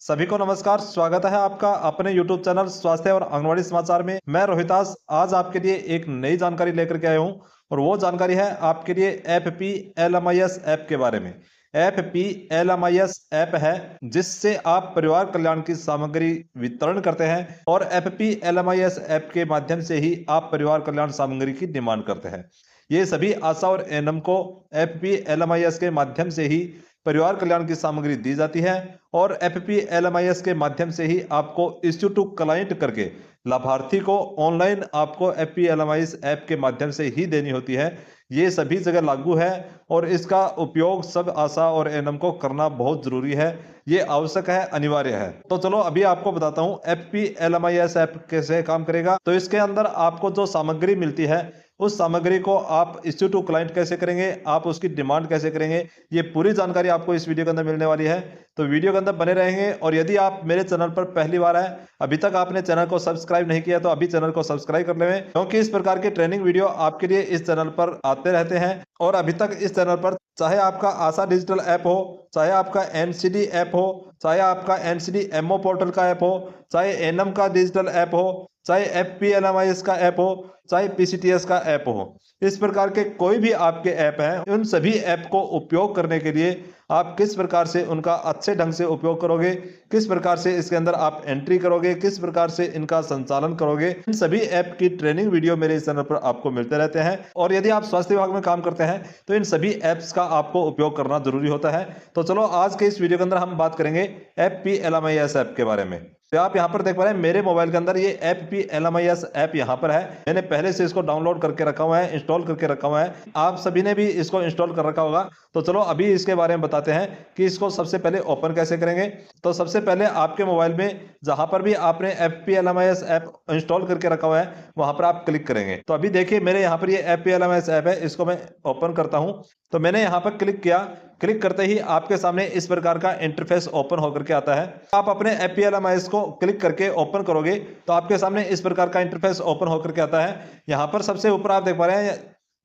सभी को नमस्कार। स्वागत है आपका अपने YouTube चैनल स्वास्थ्य और आंगनवाड़ी समाचार में। मैं रोहितास आज आपके लिए एक नई जानकारी लेकर के आया हूं और वो जानकारी है आपके लिए FPLMIS ऐप के बारे में। FPLMIS ऐप है जिससे आप परिवार कल्याण की सामग्री वितरण करते हैं और FPLMIS ऐप के माध्यम से ही आप परिवार कल्याण सामग्री की डिमांड करते हैं। ये सभी आशा और एएनएम को FPLMIS के माध्यम से ही परिवार कल्याण की सामग्री दी जाती है और FPLMIS के माध्यम से ही आपको इश्यू टू क्लाइंट करके लाभार्थी को ऑनलाइन आपको FPLMIS ऐप के माध्यम से ही देनी होती है। ये सभी जगह लागू है और इसका उपयोग सब आशा और एएनएम को करना बहुत जरूरी है। ये आवश्यक है, अनिवार्य है। तो चलो अभी आपको बताता हूँ FPLMIS ऐप कैसे काम करेगा। तो इसके अंदर आपको जो सामग्री मिलती है उस सामग्री को आप इश्यू टू क्लाइंट कैसे करेंगे, आप उसकी डिमांड कैसे करेंगे, ये पूरी जानकारी आपको इस वीडियो के अंदर मिलने वाली है। तो वीडियो के अंदर बने रहेंगे। और यदि आप मेरे चैनल पर पहली बार आए, अभी तक आपने चैनल को सब्सक्राइब नहीं किया तो अभी चैनल को सब्सक्राइब कर लें, क्योंकि इस प्रकार की ट्रेनिंग वीडियो आपके लिए इस चैनल पर आते रहते हैं। और अभी तक इस चैनल पर चाहे आपका आशा डिजिटल ऐप हो, चाहे आपका NCD ऐप हो, चाहे आपका NCD MO पोर्टल का ऐप हो, चाहे एएनएम का डिजिटल ऐप हो, चाहे FPLMIS का ऐप हो, चाहे PCTS का ऐप हो, इस प्रकार के कोई भी आपके ऐप हैं, उन सभी ऐप को उपयोग करने के लिए आप किस प्रकार से उनका अच्छे ढंग से उपयोग करोगे, किस प्रकार से इसके अंदर आप एंट्री करोगे, किस प्रकार से इनका संचालन करोगे, इन सभी ऐप की ट्रेनिंग वीडियो मेरे इस चैनल पर आपको मिलते रहते हैं। और यदि आप स्वास्थ्य विभाग में काम करते हैं तो इन सभी ऐप्स का आपको उपयोग करना जरूरी होता है। तो चलो आज के इस वीडियो के अंदर हम बात करेंगे FPLMIS ऐप के बारे में। तो आप यहाँ पर देख पा रहे हैं मेरे मोबाइल के अंदर ये FPLMIS ऐप यहाँ पर है। मैंने पहले से इसको डाउनलोड करके रखा हुआ है, इंस्टॉल करके रखा हुआ है। आप सभी ने भी इसको इंस्टॉल कर रखा होगा। तो चलो अभी इसके बारे में बताते हैं कि इसको सबसे पहले ओपन कैसे करेंगे। तो सबसे पहले आपके मोबाइल में जहां पर भी आपने FPLMIS ऐप इंस्टॉल करके रखा हुआ है वहां पर आप क्लिक करेंगे। तो अभी देखिए मेरे यहाँ पर ये FPLMIS ऐप है, इसको मैं ओपन करता हूँ। तो मैंने यहाँ पर क्लिक किया। क्लिक करते ही आपके सामने इस प्रकार का इंटरफेस ओपन होकर के आता है। आप अपने FPLMIS को क्लिक करके ओपन करोगे तो आपके सामने इस प्रकार का इंटरफेस ओपन होकर के आता है। यहाँ पर सबसे ऊपर आप देख पा रहे हैं,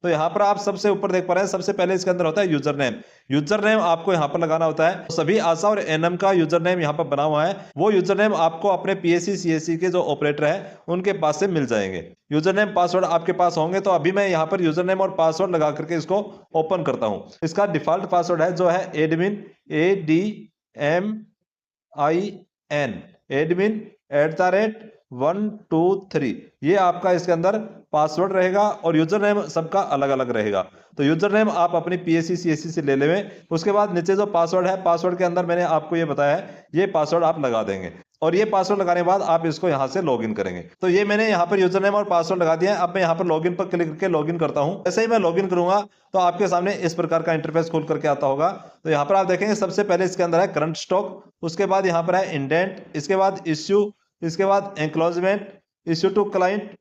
तो यहाँ पर आप सबसे ऊपर देख पा रहे हैं, सबसे पहले इसके अंदर होता है यूजर नेम। यूजर नेम आपको यहाँ पर लगाना होता है। सभी आशा और एएनएम का यूजर नेम यहाँ पर बना हुआ है। वो यूजर नेम आपको अपने PSC CSC के जो ऑपरेटर है उनके पास से मिल जाएंगे। यूजर नेम पासवर्ड आपके पास होंगे। तो अभी मैं यहाँ पर यूजर नेम और पासवर्ड लगा करके इसको ओपन करता हूँ। इसका डिफॉल्ट पासवर्ड है जो है एडमिन admin@123। ये आपका इसके अंदर पासवर्ड रहेगा और यूजर नेम सबका अलग अलग रहेगा। तो यूजर नेम आप अपनी PSC CSC से ले लेवें। उसके बाद नीचे जो पासवर्ड है, पासवर्ड के अंदर मैंने आपको ये बताया है, ये पासवर्ड आप लगा देंगे। और ये पासवर्ड लगाने के बाद आप इसको यहाँ से लॉगिन करेंगे। तो ये मैंने यहाँ पर यूजर नेम और पासवर्ड लगा दिया है। अब मैं यहाँ पर लॉगिन पर क्लिक करके लॉगिन करता हूँ। जैसे ही मैं लॉगिन करूंगा तो आपके सामने इस प्रकार का इंटरफेस खोल करके आता होगा। तो यहाँ पर आप देखेंगे सबसे पहले इसके अंदर है करंट स्टॉक, उसके बाद यहाँ पर है इंडेंट, इसके बाद इश्यू, इसके बाद एंक्लोजमेंट, इश्यू टू क्लाइंट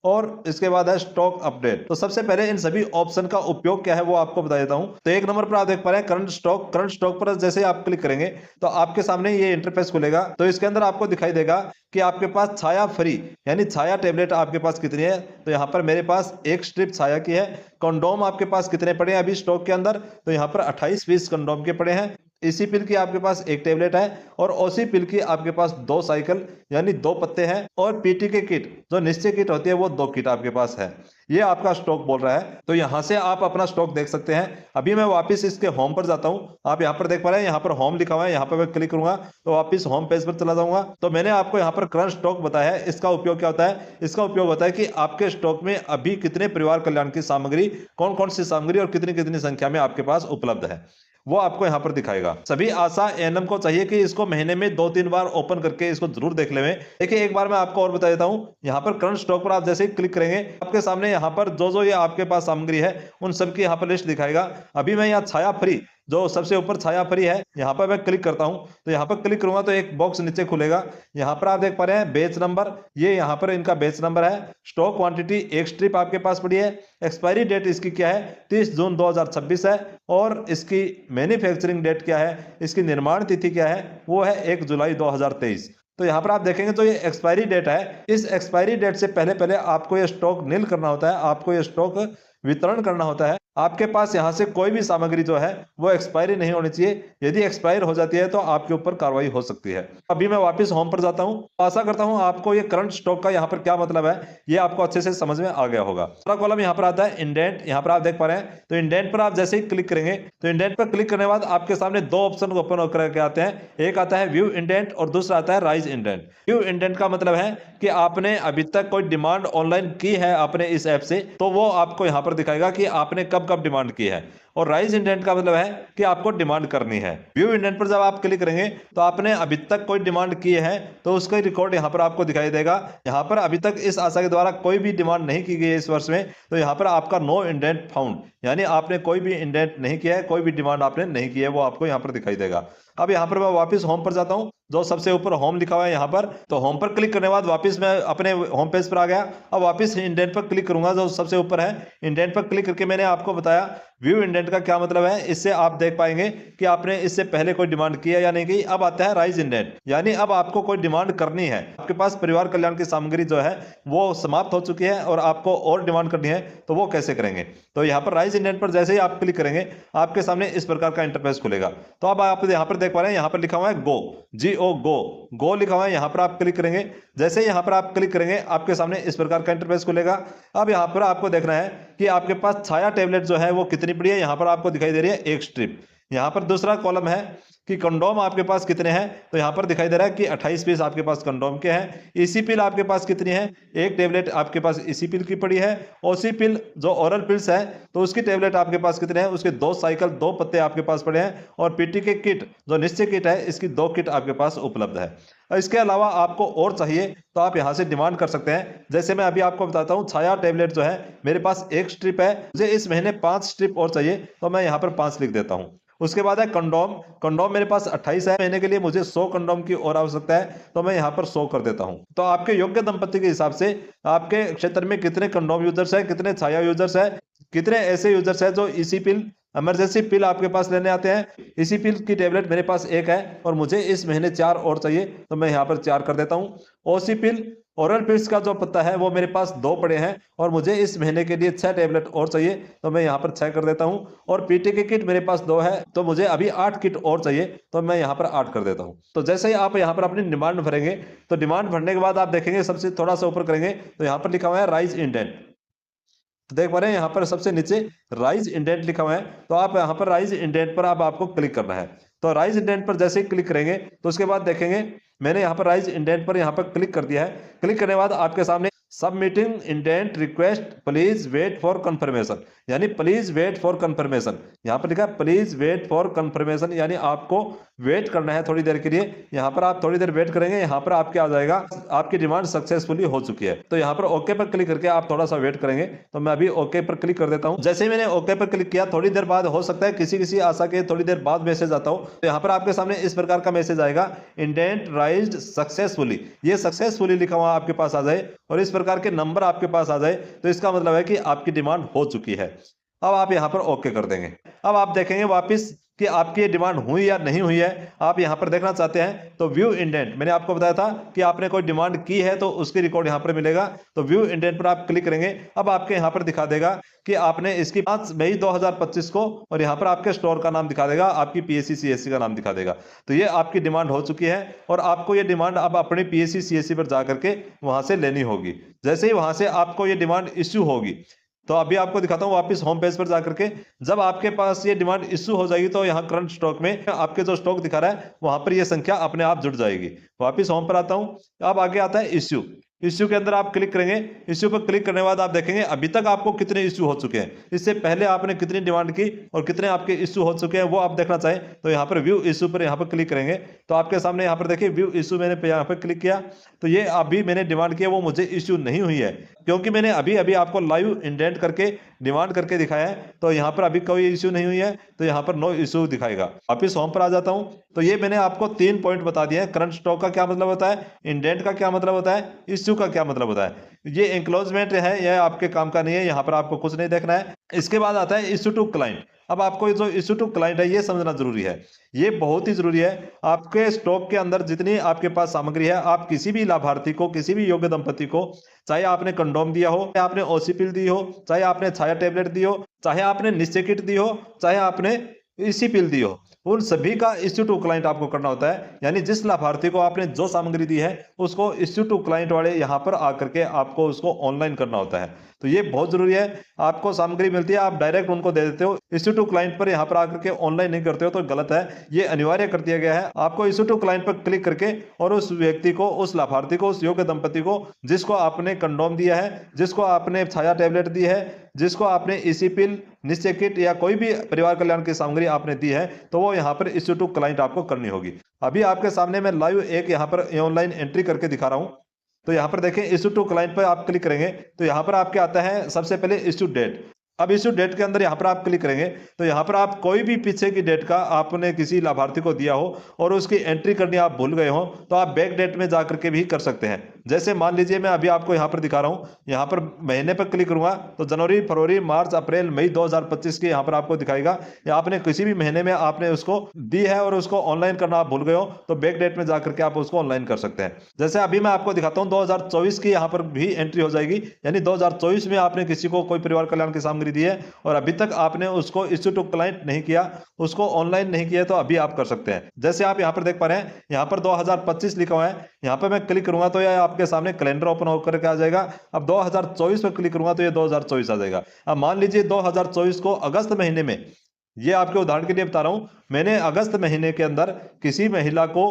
और इसके बाद है स्टॉक अपडेट। तो सबसे पहले इन सभी ऑप्शन का उपयोग क्या है वो आपको बता देता हूं। तो एक नंबर पर आप देख पा रहे हैं करंट स्टॉक। करंट स्टॉक पर जैसे आप क्लिक करेंगे तो आपके सामने ये इंटरफेस खुलेगा। तो इसके अंदर आपको दिखाई देगा कि आपके पास छाया फ्री यानी छाया टेबलेट आपके पास कितनी है। तो यहाँ पर मेरे पास एक स्ट्रिप छाया की है। कंडोम आपके पास कितने पड़े हैं अभी स्टॉक के अंदर, तो यहाँ पर 28 पीस कंडोम के पड़े हैं। इसी पिल की आपके पास एक टेबलेट है और ओसी पिल की आपके पास 2 साइकिल यानी 2 पत्ते हैं। और पीटी के किट जो निश्चय किट होती है वो 2 किट आपके पास है। ये आपका स्टॉक बोल रहा है। तो यहां से आप अपना स्टॉक देख सकते हैं। अभी मैं वापस इसके होम पर जाता हूं। आप यहां पर देख पा रहे हैं, यहां पर होम लिखा हुआ है। यहां पर मैं क्लिक करूंगा तो वापस होम पेज पर चला जाऊंगा। तो मैंने आपको यहां पर करंट स्टॉक बताया है। इसका उपयोग क्या होता है? इसका उपयोग होता है कि आपके स्टॉक में अभी कितने परिवार कल्याण की सामग्री, कौन कौन सी सामग्री और कितनी कितनी संख्या में आपके पास उपलब्ध है, वो आपको यहां पर दिखाएगा। सभी आशा एएनएम को चाहिए कि इसको महीने में 2-3 बार ओपन करके इसको जरूर देख लें। देखिए एक बार मैं आपको और बता देता हूं। यहां पर करंट स्टॉक पर आप जैसे ही क्लिक करेंगे आपके सामने यहां पर जो ये आपके पास सामग्री है उन सबकी यहां पर लिस्ट दिखाएगा। अभी मैं यहां छाया फ्री, जो सबसे ऊपर छाया फ्री है, यहाँ पर मैं क्लिक करता हूं। तो यहाँ पर क्लिक करूंगा तो एक बॉक्स नीचे खुलेगा। यहाँ पर आप देख पा रहे हैं बैच नंबर, ये यहाँ पर इनका बैच नंबर है। स्टॉक क्वांटिटी एक स्ट्रिप आपके पास पड़ी है। एक्सपायरी डेट इसकी क्या है? 30 जून 2026 है। और इसकी मैन्युफैक्चरिंग डेट क्या है, इसकी निर्माण तिथि क्या है, वो है 1 जुलाई 2023। तो यहाँ पर आप देखेंगे तो ये एक्सपायरी डेट है। इस एक्सपायरी डेट से पहले पहले आपको ये स्टॉक नील करना होता है, आपको ये स्टॉक वितरण करना होता है, आपके पास यहाँ से कोई भी सामग्री जो है वो एक्सपायरी नहीं होनी चाहिए। यदि एक्सपायर हो जाती है तो आपके ऊपर कार्रवाई हो सकती है। अभी मैं वापस होम पर जाता हूँ। आशा करता हूँ आपको ये करंट स्टॉक का यहाँ पर क्या मतलब है ये आपको अच्छे से समझ में आ गया होगा। दूसरा कॉलम यहाँ पर आता है इंडेंट। यहाँ पर आप देख पा रहे हैं, तो इंडेंट पर आप जैसे ही क्लिक करेंगे तो इंडेंट पर क्लिक करने के बाद आपके सामने दो ऑप्शन ओपन होकर के आते हैं। एक आता है व्यू इंडेंट और दूसरा आता है राइज इंडेंट। व्यू इंडेंट का मतलब है कि आपने अभी तक कोई डिमांड ऑनलाइन की है आपने इस ऐप से, तो वो आपको यहाँ पर दिखाएगा कि आपने कब कब डिमांड की है। और राइज इंडेंट का मतलब है कि आपको डिमांड करनी है। व्यू इंडेंट पर जब आप क्लिक करेंगे तो आपने अभी तक कोई डिमांड की है तो उसका रिकॉर्ड यहाँ पर आपको दिखाई देगा। यहाँ पर अभी तक इस आशा के द्वारा कोई भी डिमांड नहीं की गई है इस वर्ष में, तो यहाँ पर आपका नो इंडेंट फाउंड, यानी आपने कोई भी इंडेंट नहीं किया है, कोई भी डिमांड आपने नहीं की है, वो आपको यहाँ पर दिखाई देगा। अब यहाँ पर मैं वापस होम पर जाता हूँ, जो सबसे ऊपर होम लिखा हुआ है यहाँ पर, तो होम पर क्लिक करने के बाद वापस मैं अपने होम पेज पर आ गया। अब वापस इंडेंट पर क्लिक करूंगा जो सबसे ऊपर है। इंडेंट पर क्लिक करके मैंने आपको बताया व्यू इंडेंट का क्या मतलब है। इससे आप देख पाएंगे कि आपने इससे पहले कोई डिमांड की है या नहीं की। अब आता है राइज इंडेंट, यानी अब आपको कोई डिमांड करनी है, आपके पास परिवार कल्याण की सामग्री जो है वो समाप्त हो चुकी है और आपको और डिमांड करनी है, तो वो कैसे करेंगे। तो यहाँ पर राइज इंडेंट पर जैसे ही आप क्लिक करेंगे आपके सामने इस प्रकार का इंटरफेस खुलेगा। तो अब आप यहाँ पर देख पा रहे हैं, यहाँ पर लिखा हुआ है गो, GO गो लिखा हुआ है। यहाँ पर आप क्लिक करेंगे, जैसे यहाँ पर आप क्लिक करेंगे आपके सामने इस प्रकार का इंटरफेस खुलेगा। अब यहाँ पर आपको देखना है कि आपके पास छाया टेबलेट जो है वो कितनी पड़ी है। यहाँ पर आपको दिखाई दे रही है एक स्ट्रिप। यहाँ पर दूसरा कॉलम है कि कंडोम आपके पास कितने हैं, तो यहाँ पर दिखाई दे रहा है कि 28 पीस आपके पास कंडोम के हैं। ईसी पिल आपके पास कितनी है, एक टेबलेट आपके पास ईसी पिल की पड़ी है। ओसी पिल जो ओरल पिल्स है तो उसकी टेबलेट आपके पास कितने हैं, उसके 2 साइकिल 2 पत्ते आपके पास पड़े हैं। और पीटी के किट जो निश्चय किट है इसकी 2 किट आपके पास उपलब्ध है। इसके अलावा आपको और चाहिए तो आप यहाँ से डिमांड कर सकते हैं। जैसे मैं अभी आपको बताता हूँ, छाया टेबलेट जो है मेरे पास एक स्ट्रिप है, मुझे इस महीने 5 स्ट्रिप और चाहिए, तो मैं यहाँ पर 5 लिख देता हूँ। उसके बाद है कंडोम। कंडोम मेरे पास 28 है, महीने के लिए मुझे 100 कंडोम की और आवश्यकता है, तो मैं यहाँ पर 100 कर देता हूँ। तो आपके योग्य दंपति के हिसाब से आपके क्षेत्र में कितने कंडोम यूजर्स है, कितने छाया यूजर्स है, कितने ऐसे यूजर्स है जो ईसी पिल इमरजेंसी पिल आपके पास लेने आते हैं। इसी पिल की टेबलेट मेरे पास एक है और मुझे इस महीने 4 और चाहिए, तो मैं यहाँ पर 4 कर देता हूँ। ओसी पिल ओरल पिल्स का जो पत्ता है वो मेरे पास 2 पड़े हैं और मुझे इस महीने के लिए 6 टेबलेट और चाहिए, तो मैं यहाँ पर 6 कर देता हूँ। और पीटी की किट मेरे पास 2 है, तो मुझे अभी 8 किट और चाहिए, तो मैं यहाँ पर 8 कर देता हूँ। तो जैसे ही आप यहाँ पर अपनी डिमांड भरेंगे, तो डिमांड भरने के बाद आप देखेंगे सबसे थोड़ा सा ऊपर करेंगे तो यहाँ पर लिखा हुआ है राइज इंडेंट। तो देख पा रहे हैं यहाँ पर सबसे नीचे राइज इंडेंट लिखा हुआ है, तो आप यहाँ पर राइज इंडेंट पर अब आपको क्लिक करना है। तो राइज इंडेंट पर जैसे ही क्लिक करेंगे तो उसके बाद देखेंगे मैंने यहाँ पर राइज इंडेंट पर यहाँ पर क्लिक कर दिया है। क्लिक करने के बाद आपके सामने submitting indent request please wait for confirmation, यानी प्लीज वेट फॉर कंफर्मेशन। यहाँ पर लिखा है प्लीज वेट फॉर कंफर्मेशन, यानी आपको वेट करना है थोड़ी देर के लिए। यहाँ पर आप थोड़ी देर वेट करेंगे, यहाँ पर आपके आ जाएगा आपकी डिमांड सक्सेसफुली हो चुकी है। तो यहाँ पर ओके पर क्लिक करके आप थोड़ा सा वेट करेंगे, तो मैं अभी ओके पर क्लिक कर देता हूँ। जैसे ही मैंने ओके पर क्लिक किया, थोड़ी देर बाद हो सकता है किसी आशा के थोड़ी देर बाद मैसेज आता हो, तो यहाँ पर आपके सामने इस प्रकार का मैसेज आएगा इंडेंट राइज्ड सक्सेसफुली। ये सक्सेसफुली लिखा हुआ आपके पास आ जाए और इस प्रकार के नंबर आपके पास आ जाए, तो इसका मतलब है कि आपकी डिमांड हो चुकी है। अब आप यहाँ पर ओके कर देंगे। अब आप देखेंगे वापस कि आपकी ये डिमांड हुई या नहीं हुई है। आप यहाँ पर देखना चाहते हैं तो व्यू इंडेंट, मैंने आपको बताया था कि आपने कोई डिमांड की है तो उसकी रिकॉर्ड यहाँ पर मिलेगा। तो व्यू इंडेंट पर आप क्लिक करेंगे, अब आपके यहाँ पर दिखा देगा कि आपने इसकी 5 मई 2025 को, और यहाँ पर आपके स्टोर का नाम दिखा देगा, आपकी PSC CSC का नाम दिखा देगा। तो ये आपकी डिमांड हो चुकी है और आपको ये डिमांड अब अपनी PSC CSC पर जा करके वहां से लेनी होगी। जैसे ही वहां से आपको ये डिमांड इश्यू होगी, तो अभी आपको दिखाता हूँ वापस होम पेज पर जाकर के, जब आपके पास ये डिमांड इश्यू हो जाएगी तो यहाँ करंट स्टॉक में आपके जो स्टॉक दिखा रहा है वहां पर ये संख्या अपने आप जुड़ जाएगी। वापस होम पर आता हूँ, अब आगे आता है इश्यू। इश्यू के अंदर आप क्लिक करेंगे। इश्यू पर क्लिक करने के बाद आप देखेंगे अभी तक आपको कितने इश्यू हो चुके हैं, इससे पहले आपने कितनी डिमांड की और कितने आपके इश्यू हो चुके हैं, वो आप देखना चाहें तो यहाँ पर व्यू इश्यू पर यहाँ पर क्लिक करेंगे। तो आपके सामने यहाँ पर देखिए व्यू इश्यू, मैंने यहाँ पर क्लिक किया तो ये अभी मैंने डिमांड किया वो मुझे इश्यू नहीं हुई है, क्योंकि मैंने अभी अभी आपको लाइव इंडेंट करके डिमांड करके दिखाया है। तो यहाँ पर अभी कोई इश्यू नहीं हुई है, तो यहाँ पर नो इश्यू दिखाएगा। वापिस होम पर आ जाता हूँ, तो ये मैंने आपको 3 पॉइंट बता दिए हैं। करंट स्टॉक का क्या मतलब होता है, इंडेंट का क्या मतलब होता है, इश्यू का क्या मतलब होता है। ये एंक्लोजमेंट है, यह आपके काम का नहीं है, यहाँ पर आपको कुछ नहीं देखना है। इसके बाद आता है इश्यू टू क्लाइंट। अब आपको ये जो इश्यू टू क्लाइंट है ये समझना जरूरी है, ये बहुत ही जरूरी है। आपके स्टॉक के अंदर जितनी आपके पास सामग्री है, आप किसी भी लाभार्थी को, किसी भी योग्य दंपति को, चाहे आपने कंडोम दिया हो, चाहे आपने ओसी पिल दी हो, चाहे आपने छाया टेबलेट दी हो, चाहे आपने निश्चय किट दी हो, चाहे आपने इसी पिल दी हो, उन सभी का इश्यू टू क्लाइंट आपको करना होता है। यानी जिस लाभार्थी को आपने जो सामग्री दी है उसको इश्यू टू क्लाइंट वाले यहाँ पर आकर के आपको उसको ऑनलाइन करना होता है। तो ये बहुत जरूरी है। आपको सामग्री मिलती है, आप डायरेक्ट उनको दे देते हो, इश्यू टू क्लाइंट पर यहाँ पर आकर के ऑनलाइन नहीं करते हो तो गलत है। ये अनिवार्य कर दिया गया है। आपको इश्यू टू क्लाइंट पर क्लिक करके और उस व्यक्ति को, उस लाभार्थी को, उस योग्य दंपति को जिसको आपने कंडोम दिया है, जिसको आपने छाया टेबलेट दी है, जिसको आपने इसी पिल, निश्चय किट या कोई भी परिवार कल्याण की सामग्री आपने दी है, तो वो यहाँ पर इश्यू टू क्लाइंट आपको करनी होगी। अभी आपके सामने मैं लाइव एक यहाँ पर ऑनलाइन एंट्री करके दिखा रहा हूँ। तो यहाँ पर देखें, इश्यू टू क्लाइंट पर आप क्लिक करेंगे तो यहाँ पर आपके आता है सबसे पहले इश्यू डेट। अब इश्यू डेट के अंदर यहाँ पर आप क्लिक करेंगे तो यहाँ पर आप कोई भी पीछे की डेट का आपने किसी लाभार्थी को दिया हो और उसकी एंट्री करनी आप भूल गए हो तो आप बैक डेट में जाकर के भी कर सकते हैं। जैसे मान लीजिए मैं अभी आपको यहाँ पर दिखा रहा हूँ, यहाँ पर महीने पर क्लिक करूंगा तो जनवरी, फरवरी, मार्च, अप्रैल, मई 2025 की यहाँ पर आपको दिखाएगा। या आपने किसी भी महीने में आपने उसको दी है और उसको ऑनलाइन करना आप भूल गए हो तो बैक डेट में जाकर के आप उसको ऑनलाइन कर सकते हैं। जैसे अभी मैं आपको दिखाता हूँ 2024 की यहाँ पर भी एंट्री हो जाएगी। यानी 2024 में आपने किसी को कोई परिवार कल्याण की सामग्री दी है और अभी तक आपने उसको इश्यू टू क्लाइंट नहीं किया, उसको ऑनलाइन नहीं किया, तो अभी आप कर सकते हैं। जैसे आप यहाँ पर देख पा रहे हैं, यहाँ पर 2025 लिखा हुआ है, यहाँ पर मैं क्लिक करूंगा तो यह आपके सामने कैलेंडर ओपन होकर के आ जाएगा। अब 2024 पर क्लिक करूंगा तो ये 2024 आ जाएगा। अब मान लीजिए 2024 को अगस्त महीने में, ये आपके उदाहरण के लिए बता रहा हूं, मैंने अगस्त महीने के अंदर किसी महिला को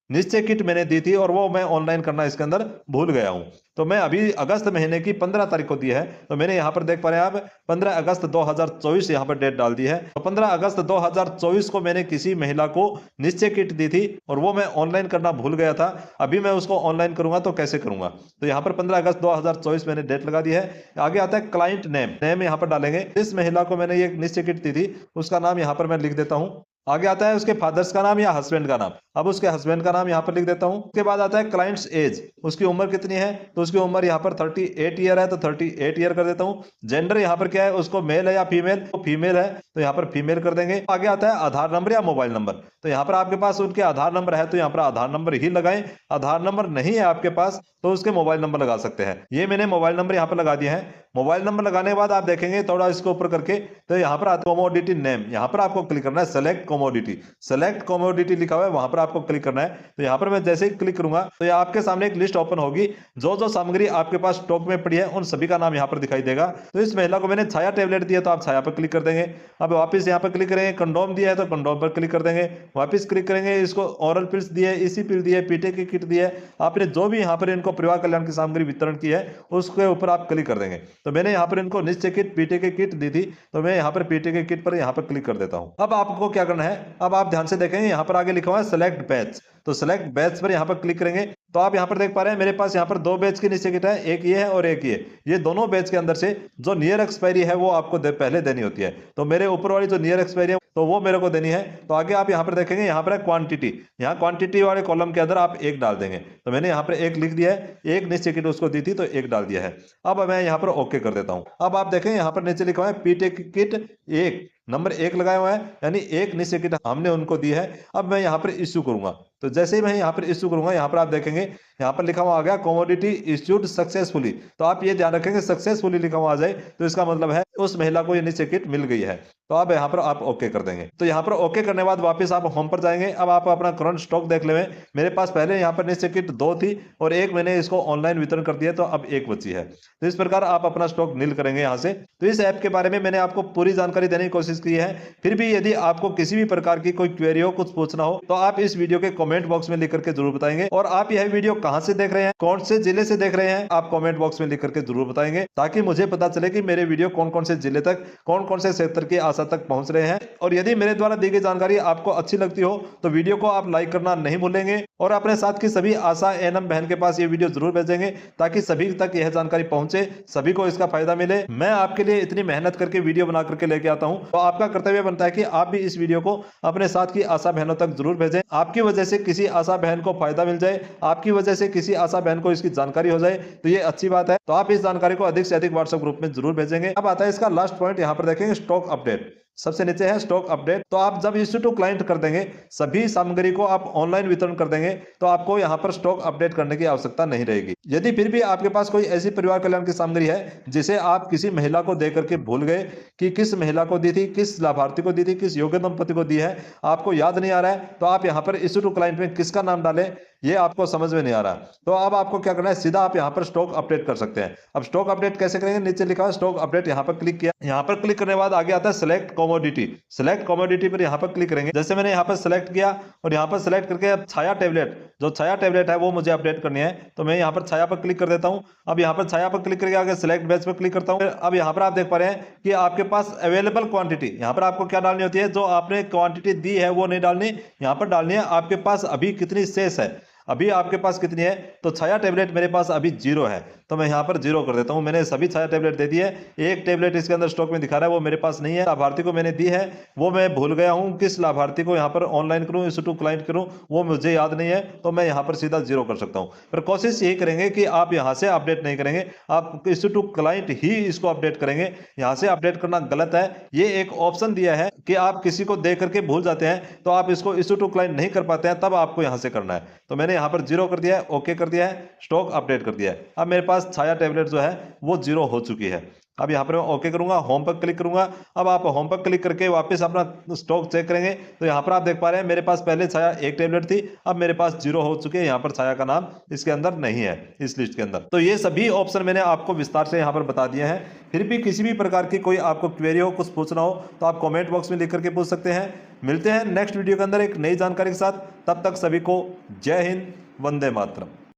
निश्चय किट मैंने दी थी और वो मैं ऑनलाइन करना इसके अंदर भूल गया हूं। तो मैं अभी अगस्त महीने की 15 तारीख को दी है, तो मैंने यहाँ पर देख पा रहे हैं आप 15 अगस्त 2024 यहाँ पर डेट डाल दी है। तो 15 अगस्त 2024 को मैंने किसी महिला को निश्चय किट दी थी और वो मैं ऑनलाइन करना भूल गया था। अभी मैं उसको ऑनलाइन करूंगा तो कैसे करूंगा, तो यहाँ पर 15 अगस्त 2024 मैंने डेट लगा दी है। आगे आता है क्लाइंट नेम यहाँ पर डालेंगे। जिस महिला को मैंने ये निश्चय किट दी थी उसका नाम यहाँ पर मैं लिख देता हूँ। आगे आता है उसके फादर्स का नाम या हस्बैंड का नाम। अब उसके हस्बैंड का नाम यहाँ पर लिख देता हूँ। उसके बाद आता है क्लाइंट्स एज, उसकी उम्र कितनी है, तो उसकी उम्र यहाँ पर 38 ईयर है तो 38 ईयर कर देता हूँ। जेंडर यहाँ पर क्या है, उसको मेल है या फीमेल, तो फीमेल है तो यहाँ पर फीमेल कर देंगे। आगे आता है आधार नंबर या मोबाइल नंबर, तो यहाँ पर आपके पास उनके आधार नंबर है तो यहाँ पर आधार नंबर ही लगाएं। आधार नंबर नहीं है आपके पास तो उसके मोबाइल नंबर लगा सकते हैं। ये मैंने मोबाइल नंबर यहाँ पर लगा दिया है। मोबाइल नंबर लगाने के बाद आप देखेंगे थोड़ा इसको ऊपर करके तो यहाँ पर आता है कमोडिटी नेम, यहाँ पर आपको क्लिक करना है। सेलेक्ट कमोडिटी, सेलेक्ट कमोडिटी लिखा हुआ है, वहां पर आपको क्लिक करना है। तो यहाँ पर मैं जैसे ही क्लिक करूंगा तो यहाँ आपके सामने एक लिस्ट ओपन होगी, जो जो सामग्री आपके पास स्टॉक में पड़ी है उन सभी का नाम यहाँ पर दिखाई देगा। तो इस महिला को मैंने छाया टेबलेट दिया तो आप छाया पर क्लिक कर देंगे। अब वापस यहाँ पर क्लिक करेंगे, कंडोम दिया है तो कंडोम पर क्लिक कर देंगे। वापस क्लिक करेंगे, इसको ओरल पिल्स दिए, इसी पिल दिए, पीटे की किट दी है, आपने जो भी यहाँ पर इनको परिवार कल्याण की सामग्री वितरण की है उसके ऊपर आप क्लिक कर देंगे। तो मैंने यहाँ पर इनको निश्चय किट, पीटे की किट दी थी तो मैं यहाँ पर पीटे की किट पर यहाँ पर क्लिक कर देता हूँ। अब आपको क्या करना है, अब आप ध्यान से देखेंगे यहाँ पर आगे लिखा हुआ है सेलेक्ट बैच, तो सेलेक्ट बैच पर यहाँ पर क्लिक करेंगे तो आप यहाँ पर देख पा रहे हैं मेरे पास यहाँ पर 2 बैच की निश्चय किट है, एक ये है और एक ये दोनों बैच के अंदर से जो नियर एक्सपायरी है वो आपको पहले देनी होती है। तो मेरे ऊपर वाली जो नियर एक्सपायरी है तो वो मेरे को देनी है। तो आगे आप यहाँ पर देखेंगे, यहाँ पर है क्वांटिटी, यहाँ क्वांटिटी वाले कॉलम के अंदर आप 1 डाल देंगे। तो मैंने यहाँ पर 1 लिख दिया है, 1 निश्चय किट उसको दी थी तो 1 डाल दिया है। अब मैं यहाँ पर ओके कर देता हूँ। अब आप देखें यहाँ पर नीचे लिखा हुआ है पीटे किट 1, नंबर 1 लगाया हुआ है, यानी 1 निश्चय किट हमने उनको दी है। अब मैं यहाँ पर इश्यू करूंगा, तो जैसे ही मैं यहाँ पर इश्यू करूंगा यहाँ पर आप देखेंगे यहाँ पर लिखा हुआ आ गया कमोडिटी इश्यूड सक्सेसफुली। तो आप ये ध्यान रखेंगे सक्सेसफुली लिखा हुआ आ जाए तो इसका मतलब है उस महिला को ये निश्चय किट मिल गई है। तो अब यहाँ पर आप ओके कर देंगे। तो यहाँ पर ओके करने के बाद वापस आप होम पर जाएंगे। अब आप अपना करंट स्टॉक देख लेंगे। मेरे पास पहले यहाँ पर निश्चय किट 2 थी और 1 मैंने इसको ऑनलाइन वितरण कर दिया तो अब 1 बची है। तो इस प्रकार आप अपना स्टॉक नील करेंगे यहाँ से। तो इस ऐप के बारे में मैंने आपको पूरी जानकारी देने की कोशिश की है। फिर भी यदि आपको किसी भी प्रकार की कोई क्वेरी हो, कुछ पूछना हो तो आप इस वीडियो के कमेंट बॉक्स में लिख करके जरूर बताएंगे। और आप यह वीडियो कहां से देख रहे हैं, कौन से जिले से देख रहे हैं, आप कमेंट बॉक्स में लिख करके जरूर बताएंगे ताकि मुझे पता चले कि मेरे वीडियो कौन कौन से जिले तक, कौन कौन से क्षेत्र की आशा तक पहुंच रहे हैं। और यदि मेरे द्वारा दी गई जानकारी आपको अच्छी लगती हो तो वीडियो को आप लाइक करना नहीं भूलेंगे और अपने साथ की सभी आशा एनम बहन के पास ये वीडियो जरूर भेजेंगे ताकि सभी तक यह जानकारी पहुंचे, सभी को इसका फायदा मिले। मैं आपके लिए इतनी मेहनत करके वीडियो बना करके लेके आता हूं तो आपका कर्तव्य बनता है कि आप भी इस वीडियो को अपने साथ की आशा बहनों तक जरूर भेजें। आपकी वजह से किसी आशा बहन को फायदा मिल जाए, आपकी वजह से किसी आशा बहन को इसकी जानकारी हो जाए तो ये अच्छी बात है। तो आप इस जानकारी को अधिक से अधिक व्हाट्सएप ग्रुप में जरूर भेजेंगे। अब आता है इसका लास्ट पॉइंट यहाँ पर देखेंगे स्टॉक अपडेट, सबसे नीचे है स्टॉक अपडेट। तो आप जब इश्यू टू क्लाइंट कर देंगे, सभी सामग्री को आप ऑनलाइन वितरण कर देंगे, तो आपको यहाँ पर स्टॉक अपडेट करने की आवश्यकता नहीं रहेगी। यदि फिर भी आपके पास कोई ऐसी परिवार कल्याण की सामग्री है जिसे आप किसी महिला को देकर के भूल गए कि किस महिला को दी थी, किस लाभार्थी को दी थी, किस योग्य दंपति को दी है, आपको याद नहीं आ रहा है, तो आप यहाँ पर इश्यू टू क्लाइंट में किसका नाम डालें ये आपको समझ में नहीं आ रहा। तो अब आपको क्या करना है, सीधा आप यहाँ पर स्टॉक अपडेट कर सकते हैं। अब स्टॉक अपडेट कैसे करेंगे, नीचे लिखा है स्टॉक अपडेट, यहाँ पर क्लिक किया। यहाँ पर क्लिक करने के बाद आगे आता है सिलेक्ट कमोडिटी। सिलेक्ट कमोडिटी पर यहाँ पर क्लिक करेंगे। जैसे मैंने यहाँ पर सिलेक्ट किया और यहाँ पर सिलेक्ट करके अब छाया टेबलेट, जो छाया टेबलेट है वो मुझे अपडेट करनी है, तो मैं यहाँ पर छाया पर क्लिक कर देता हूँ। अब यहाँ पर छाया पर क्लिक करके आगे सिलेक्ट बैच पर क्लिक करता हूँ। अब यहाँ पर आप देख पा रहे हैं कि आपके पास अवेलेबल क्वांटिटी, यहाँ पर आपको क्या डालनी होती है, जो आपने क्वांटिटी दी है वो नहीं डालनी, यहाँ पर डालनी है आपके पास अभी कितनी शेष है, अभी आपके पास कितनी है। तो छाया टेबलेट मेरे पास अभी 0 है, तो मैं यहाँ पर 0 कर देता हूँ। मैंने सभी छाया टेबलेट दे दी है, एक टेबलेट इसके अंदर स्टॉक में दिखा रहा है वो मेरे पास नहीं है। लाभार्थी को मैंने दी है, वो मैं भूल गया हूँ, किस लाभार्थी को यहाँ पर ऑनलाइन करूँ, इश्यू टू क्लाइंट करूँ, वो मुझे याद नहीं है, तो मैं यहाँ पर सीधा 0 कर सकता हूँ। पर कोशिश यही करेंगे कि आप यहाँ से अपडेट नहीं करेंगे, आप इश्यू टू क्लाइंट ही इसको अपडेट करेंगे। यहाँ से अपडेट करना गलत है। ये एक ऑप्शन दिया है कि आप किसी को दे करके भूल जाते हैं, तो आप इसको इश्यू टू क्लाइंट नहीं कर पाते हैं, तब आपको यहाँ से करना है। तो मैंने यहाँ पर 0 कर दिया है, ओके कर दिया है, स्टॉक अपडेट कर दिया है। अब मेरे पास छाया टेबलेट जो है वो 0 हो चुकी है। अब यहाँ पर मैं ओके करूंगा, होम पर क्लिक करूंगा। अब आप होम पर क्लिक करके वापस अपना स्टॉक चेक करेंगे, तो यहाँ पर आप देख पा रहे हैं मेरे पास पहले छाया एक टेबलेट थी, अब मेरे पास 0 हो चुके हैं। यहाँ पर छाया का नाम इसके अंदर नहीं है, इस लिस्ट के अंदर। तो ये सभी ऑप्शन मैंने आपको विस्तार से यहाँ पर बता दिए हैं। फिर भी किसी भी प्रकार की कोई आपको क्वेरी हो, कुछ पूछना हो, तो आप कॉमेंट बॉक्स में लिख करके पूछ सकते हैं। मिलते हैं नेक्स्ट वीडियो के अंदर एक नई जानकारी के साथ, तब तक सभी को जय हिंद, वंदे मातरम।